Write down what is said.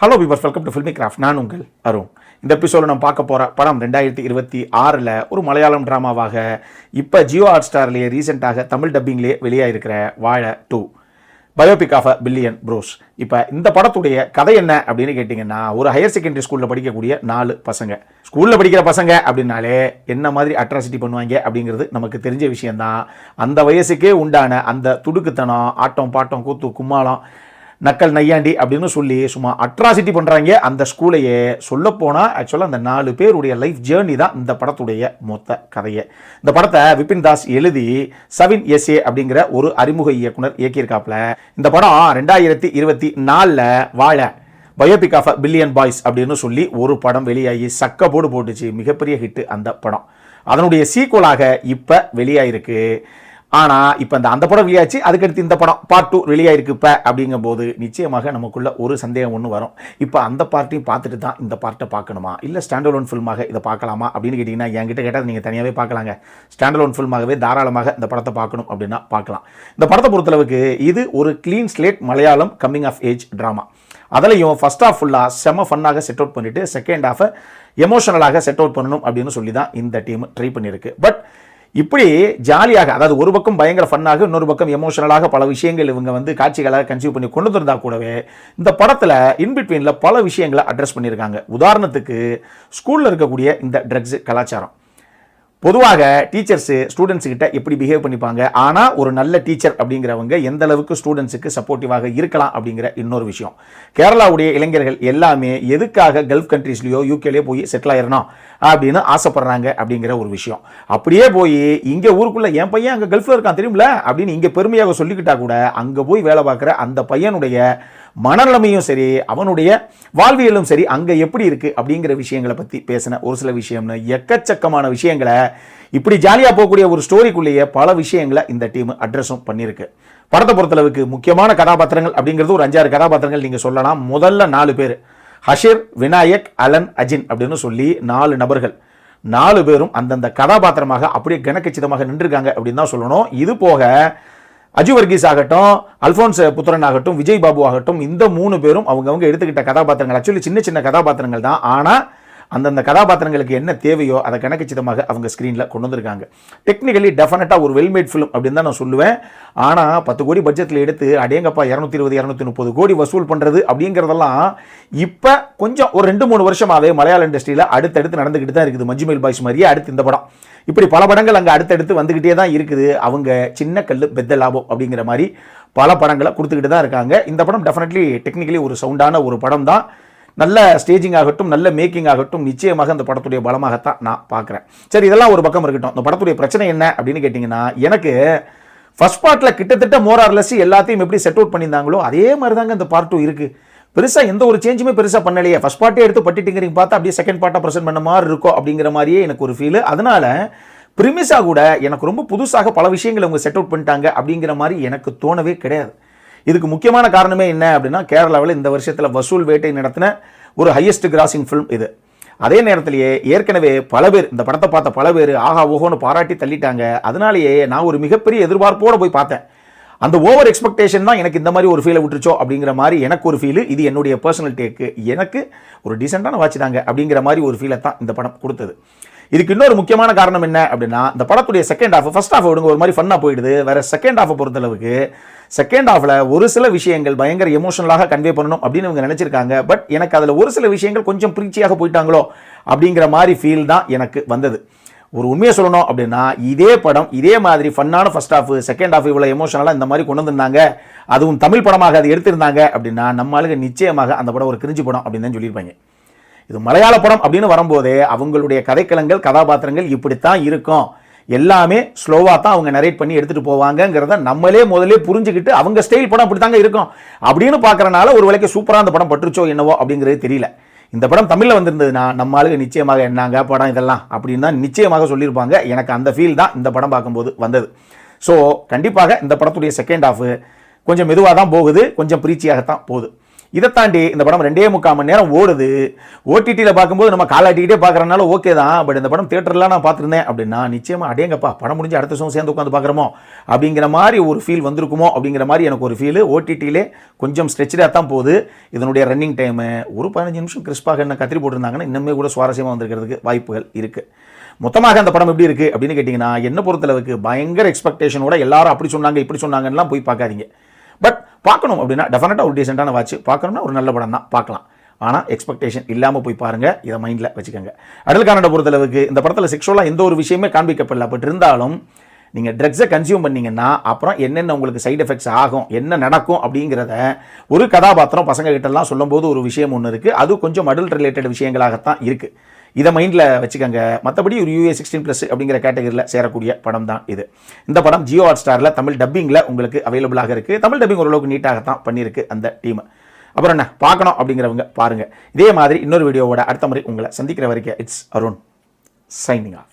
Hello viewers, welcome to filmi craft. நான் உங்கள் அருண். இந்த எபிசோட நம்ம பார்க்க போகிற படம் 2026 ஒரு மலையாளம் ட்ராமாவாக இப்போ ஜியோ ஹாட் ஸ்டார்லேயே ரீசெண்டாக தமிழ் டப்பிங்லேயே வெளியாகிருக்கிற வாழை 2 பயோபிக் ஆஃப் பில்லியன் ப்ரோஸ். இப்போ இந்த படத்துடைய கதை என்ன அப்படின்னு கேட்டிங்கன்னா, ஒரு ஹையர் செகண்டரி ஸ்கூலில் படிக்கக்கூடிய 4 பசங்க. ஸ்கூலில் படிக்கிற பசங்க அப்படின்னாலே என்ன மாதிரி அட்ராசிட்டி பண்ணுவாங்க அப்படிங்கிறது நமக்கு தெரிஞ்ச விஷயந்தான். அந்த வயசுக்கே உண்டான அந்த துடுக்குத்தனம், ஆட்டம் பாட்டம் கூத்து கும்மாளம் நக்கல் நையாண்டி அப்படின்னு சொல்லி சும்மா அட்ராசிட்டி பண்ணுறாங்க அந்த ஸ்கூலையே. சொல்லப்போனால் ஆக்சுவலாக அந்த 4 பேருடைய லைஃப் ஜேர்னி தான் இந்த படத்துடைய மொத்த கதையை. இந்த படத்தை விபின் தாஸ் எழுதி சவின் எஸ்ஏ அப்படிங்கிற ஒரு அறிமுக இயக்குனர் இயக்கியிருக்காப்புல. இந்த படம் 2024 வாழை பயோபிக் ஆஃப் பில்லியன் பாய்ஸ் அப்படின்னு சொல்லி ஒரு படம் வெளியாகி சக்க போடு போட்டுச்சு. மிகப்பெரிய ஹிட்டு அந்த படம். அதனுடைய சீக்குவலாக இப்போ வெளியாயிருக்கு. ஆனால் இப்போ அந்த படம் வெளியாச்சு, அதுக்கடுத்து இந்த படம் பார்ட் 2 வெளியாயிருக்கு இப்போ. அப்படிங்கும் போது நிச்சயமாக நமக்குள்ள ஒரு சந்தேகம் ஒன்று வரும். இப்போ அந்த பார்ட்டையும் பார்த்துட்டு தான் இந்த பார்ட்டை பார்க்கணுமா, இல்லை ஸ்டாண்டலோன் ஃபில்மாக இதை பார்க்கலாமா அப்படின்னு கேட்டிங்கன்னா, என்கிட்ட கேட்டால் நீங்கள் தனியாகவே பார்க்கலாங்க. ஸ்டாண்டலோன் ஃபில்மாகவே தாராளமாக இந்த படத்தை பார்க்கணும் அப்படின்னா பார்க்கலாம். இந்த படத்தை பொறுத்தளவுக்கு இது ஒரு clean slate Malayalam coming of age drama. அதுலேயும் ஃபர்ஸ்ட் ஆஃப் ஃபுல்லாக செம்ம ஃபன்னாக செட் அவுட் பண்ணிவிட்டு செகண்ட் ஆஃபை எமோஷனலாக செட் அவுட் பண்ணணும் அப்படின்னு சொல்லி தான் இந்த டீம் ட்ரை பண்ணியிருக்கு. பட் இப்படி ஜாலியாக, அதாவது ஒரு பக்கம் பயங்கர ஃபன்னாக, இன்னொரு பக்கம் எமோஷனலாக பல விஷயங்கள் இவங்க காட்சிகளாக கன்சியூவ் பண்ணி கொண்டு வந்திருந்தா கூடவே இந்த படத்தில் இன்பிட்வீனில் பல விஷயங்களை அட்ரஸ் பண்ணியிருக்காங்க. உதாரணத்துக்கு ஸ்கூலில் இருக்கக்கூடிய இந்த ட்ரக்ஸ் கலாச்சாரம். பொதுவாக டீச்சர்ஸு ஸ்டூடெண்ட்ஸுக்கிட்ட எப்படி பிஹேவ் பண்ணிப்பாங்க, ஆனால் ஒரு நல்ல டீச்சர் அப்படிங்கிறவங்க எந்த அளவுக்கு ஸ்டூடெண்ட்ஸுக்கு சப்போர்ட்டிவாக இருக்கலாம் அப்படிங்கிற இன்னொரு விஷயம். கேரளாவுடைய இளைஞர்கள் எல்லாமே எதுக்காக கல்ஃப் கண்ட்ரீஸ்லையோ யூகேலையோ போய் செட்டில் ஆயிடணும் அப்படின்னு ஆசைப்படுறாங்க அப்படிங்கிற ஒரு விஷயம். அப்படியே போய் இங்கே ஊருக்குள்ளே என் பையன் அங்கே கல்ஃபில் இருக்கான் தெரியுமில்ல அப்படின்னு இங்கே பெருமையாக சொல்லிக்கிட்டா கூட அங்கே போய் வேலை பார்க்குற அந்த பையனுடைய மனநிலைமையும் சரி, அவனுடைய வாழ்வியலும் சரி அங்கே எப்படி இருக்குது அப்படிங்கிற விஷயங்களை பற்றி பேசின ஒரு சில விஷயம்னு எக்கச்சக்கமான விஷயங்களை இப்படி ஜாலியாக போகக்கூடிய ஒரு ஸ்டோரிக்குள்ளேயே பல விஷயங்களை இந்த டீம் அட்ரஸும் பண்ணியிருக்கு. படத்தை பொறுத்தளவுக்கு முக்கியமான கதாபாத்திரங்கள் அப்படிங்கிறது ஒரு 5-6 கதாபாத்திரங்கள் நீங்கள் சொல்லலாம். முதல்ல 4 பேர், ஹஷீர், விநாயக், அலன், அஜின் அப்படின்னு சொல்லி 4 நபர்கள். 4 பேரும் அந்தந்த கதாபாத்திரமாக அப்படியே கனக்கச்சிதமாக நின்றுருக்காங்க அப்படின்னு தான் சொல்லணும். இது போக அஜு வர்கீஸ் ஆகட்டும், அல்ஃபோன்ஸ் புத்திரன் ஆகட்டும், விஜய் பாபு ஆகட்டும், இந்த 3 பேரும் அவங்கவுங்க எடுத்துக்கிட்ட கதாபாத்திரங்கள். ஆக்சுவலி சின்ன சின்ன கதாபாத்திரங்கள் தான், ஆனால் அந்தந்த கதாபாத்திரங்களுக்கு என்ன தேவையோ அதை கணக்கச்சிதமாக அவங்க ஸ்க்ரீனில் கொண்டு வந்திருக்காங்க. டெக்னிக்கலி டெஃபினட்டாக ஒரு வெல்மேட் ஃபிலிம் அப்படின்னு தான் நான் சொல்லுவேன். ஆனால் 10 கோடி பட்ஜெட்டில் எடுத்து அடேங்கப்பா 220-230 கோடி வசூல் பண்ணுறது அப்படிங்கிறதெல்லாம் இப்போ கொஞ்சம் ஒரு 2-3 வருஷமாகவே மலையாள இண்டஸ்ட்ரியில் அடுத்தடுத்து நடந்துக்கிட்டு தான் இருக்குது. மஞ்சுமேல் பாய்ஸ் மாதிரியே அடுத்து இந்த படம், இப்படி பல படங்கள் அங்கே அடுத்தடுத்து வந்துக்கிட்டே தான் இருக்குது. அவங்க சின்ன கல் பெத்த லாபம் அப்படிங்கிற மாதிரி பல படங்களை கொடுத்துக்கிட்டு தான் இருக்காங்க. இந்த படம் டெஃபினெட்லி டெக்னிக்கலி ஒரு சவுண்டான ஒரு படம் தான். நல்ல ஸ்டேஜிங் ஆகட்டும், நல்ல மேக்கிங் ஆகட்டும், நிச்சயமாக இந்த படத்துடைய பலமாகத்தான் நான் பார்க்குறேன். சரி, இதெல்லாம் ஒரு பக்கம் இருக்கட்டும். இந்த படத்துடைய பிரச்சனை என்ன அப்படின்னு கேட்டிங்கன்னா, எனக்கு ஃபர்ஸ்ட் பார்ட்டில் கிட்டத்தட்ட மோரார்லெஸ் எல்லாத்தையும் எப்படி செட் அவுட் பண்ணியிருந்தாங்களோ அதே மாதிரி தாங்க இந்த பார்ட் 2 இருக்குது. பெருசாக எந்த ஒரு சேஞ்சுமே பெருசாக பண்ணலையே. ஃபர்ஸ்ட் பார்ட்டே எடுத்து பட்டிட்டிங்கிறீங்க பார்த்தா அப்படியே செகண்ட் பார்ட்டாக ப்ரெசென்ட் பண்ண மாதிரி இருக்கும் அப்படிங்கிற மாதிரியே எனக்கு ஒரு ஃபீல். அதனால ப்ரிமிஸாக கூட எனக்கு ரொம்ப புதுசாக பல விஷயங்களை அவங்க செட் அவுட் பண்ணிட்டாங்க அப்படிங்கிற மாதிரி எனக்கு தோணவே கிடையாது. இதுக்கு முக்கியமான காரணமே என்ன அப்படின்னா, கேரளாவில் இந்த வருஷத்தில் வசூல் வேட்டை நடத்தின ஒரு ஹையஸ்ட் கிராசிங் ஃபிலிம் இது. அதே நேரத்திலேயே ஏற்கனவே பல பேர் இந்த படத்தை பார்த்த பல பேர் ஆஹா ஓஹோன்னு பாராட்டி தள்ளிட்டாங்க. அதனாலேயே நான் ஒரு மிகப்பெரிய எதிர்பார்ப்போடு போய் பார்த்தேன். அந்த ஓவர் எக்ஸ்பெக்டேஷன் தான் எனக்கு இந்த மாதிரி ஒரு ஃபீலை விட்டுருச்சோ அப்படிங்கிற மாதிரி எனக்கு ஒரு ஃபீல். இது என்னுடைய பர்சனல் டேக்கு. எனக்கு ஒரு டீசெண்டான வாட்ச் தாங்க அப்படிங்கிற மாதிரி ஒரு ஃபீலை தான் இந்த படம் கொடுத்தது. இதுக்கு இன்னொரு முக்கியமான காரணம் என்ன அப்படின்னா, இந்த படத்துடைய செகண்ட் ஹாஃப், ஃபர்ஸ்ட் ஹாஃப் விடுங்க ஒரு மாதிரி ஃபன்னாக போயிடுது. வேறு செகண்ட் ஹாஃபை பொறுத்தளவுக்கு செகண்ட் ஹாஃபில் ஒரு சில விஷயங்கள் பயங்கர எமோஷனலாக கன்வே பண்ணணும் அப்படின்னு இவங்க நினச்சிருக்காங்க. பட் எனக்கு அதில் ஒரு சில விஷயங்கள் கொஞ்சம் பிரீச்சியாக போயிட்டாங்களோ அப்படிங்கிற மாதிரி ஃபீல் தான் எனக்கு வந்தது. ஒரு உண்மையை சொல்லணும் அப்படின்னா, இதே படம் இதே மாதிரி ஃபன்னான ஃபர்ஸ்ட் ஹாஃப், செகண்ட் ஹாஃப் இவ்வளோ எமோஷனலாக இந்த மாதிரி கொண்டு வந்திருந்தாங்க, அதுவும் தமிழ் படமாக அது எடுத்திருந்தாங்க அப்படின்னா நம்ம ஆளுங்க நிச்சயமாக அந்த படம் ஒரு கிரிஞ்சு படம் அப்படின்னு தான் சொல்லியிருப்பாங்க. இது மலையாள படம் அப்படின்னு வரும்போதே அவங்களுடைய கதைக்களங்கள், கதாபாத்திரங்கள் இப்படித்தான் இருக்கும், எல்லாமே ஸ்லோவாக தான் அவங்க நரேட் பண்ணி எடுத்துகிட்டு போவாங்கங்கிறத நம்மளே முதலே புரிஞ்சுக்கிட்டு அவங்க ஸ்டைல் படம் அப்படி தாங்க இருக்கும் அப்படின்னு பார்க்குறனால ஒரு வேளைக்கு சூப்பராக அந்த படம் பட்டுருச்சோ என்னவோ அப்படிங்கிறது தெரியல. இந்த படம் தமிழில் வந்திருந்ததுன்னா நம்ம ஆளுங்க நிச்சயமாக என்னங்க படம் இதெல்லாம் அப்படின்னு தான் நிச்சயமாக சொல்லியிருப்பாங்க. எனக்கு அந்த ஃபீல் தான் இந்த படம் பார்க்கும்போது வந்தது. ஸோ கண்டிப்பாக இந்த படத்துடைய செகண்ட் ஹாஃப் கொஞ்சம் மெதுவாக தான் போகுது, கொஞ்சம் பிரீச்சியாகத்தான் போகுது. இதை தாண்டி இந்த படம் 2.25 மணி நேரம் ஓடுது. ஓடிடியில் பார்க்கும்போது நம்ம காலாட்டிக்கிட்டே பார்க்குறதுனால ஓகே தான். பட் இந்த படம் தியேட்டர்லாம் நான் பார்த்துருந்தேன் அப்படின்னா நிச்சயமாக அடேங்கப்பா படம் முடிஞ்சு அடுத்த வருஷம் சேர்ந்து உட்காந்து பார்க்குறோமோ அப்படிங்கிற மாதிரி ஒரு ஃபீல் வந்திருக்குமோ அப்படிங்கிற மாதிரி எனக்கு ஒரு ஃபீல். ஓடிடியிலே கொஞ்சம் ஸ்ட்ரெச்சாக தான் போகுது. இதனுடைய ரன்னிங் டைமு ஒரு 15 நிமிஷம் கிறிஸ்பாக என்ன கத்திரி போட்டிருந்தாங்கன்னா இன்னுமே கூட சுவாரஸ்யமாக வந்திருக்கிறதுக்கு வாய்ப்புகள் இருக்குது. மொத்தமாக அந்த படம் எப்படி இருக்குது அப்படின்னு கேட்டிங்கன்னா, என்ன பொறுத்தளவுக்கு பயங்கர எக்ஸ்பெக்டேஷனோட எல்லாரும் அப்படி சொன்னாங்க இப்படி சொன்னாங்கலாம் போய் பார்க்காதீங்க. பட் பார்க்கணும் அப்படின்னா டெஃபினட்டாக ஒரு டீசெண்டான வாட்ச், பார்க்கணும்னா ஒரு நல்ல படம் தான் பார்க்கலாம். ஆனால் எக்ஸ்பெக்டேஷன் இல்லாமல் போய் பாருங்கள், இதை மைண்டில் வச்சுக்கோங்க. அடல் கன்னட பொறுத்தளவுக்கு இந்த படத்தில் செக்ஷுவலாக எந்த ஒரு விஷயமே காண்பிக்கப்படல. பட் இருந்தாலும் நீங்கள் ட்ரக்ஸை கன்சியூம் பண்ணிங்கன்னா அப்புறம் என்னென்ன உங்களுக்கு சைடு எஃபெக்ட்ஸ் ஆகும், என்ன நடக்கும் அப்படிங்கிறத ஒரு கதாபாத்திரம் பசங்க கிட்டலாம் சொல்லும்போது ஒரு விஷயம் ஒன்று இருக்குது. அது கொஞ்சம் அடல்ட் ரிலேட்டட் விஷயங்களாகத்தான் இருக்குது. இதை மைண்டில் வச்சுக்கோங்க. மற்றபடி ஒரு UA16+ அப்படிங்கிற கேட்டகரியில் சேரக்கூடிய படம் தான் இது. இந்த படம் ஜியோ ஹாட்ஸ்டாரில் தமிழ் டப்பிங்கில் உங்களுக்கு அவைலபிளாக இருக்குது. தமிழ் டப்பிங் ஓரளவுக்கு நீட்டாகத்தான் பண்ணியிருக்கு அந்த டீம். அப்புறம் என்ன பார்க்கணும் அப்படிங்கிறவங்க பாருங்கள். இதே மாதிரி இன்னொரு வீடியோவோட அடுத்த முறை உங்களை சந்திக்கிற வரைக்கும் இட்ஸ் அருண் சைனிங் ஆஃப்.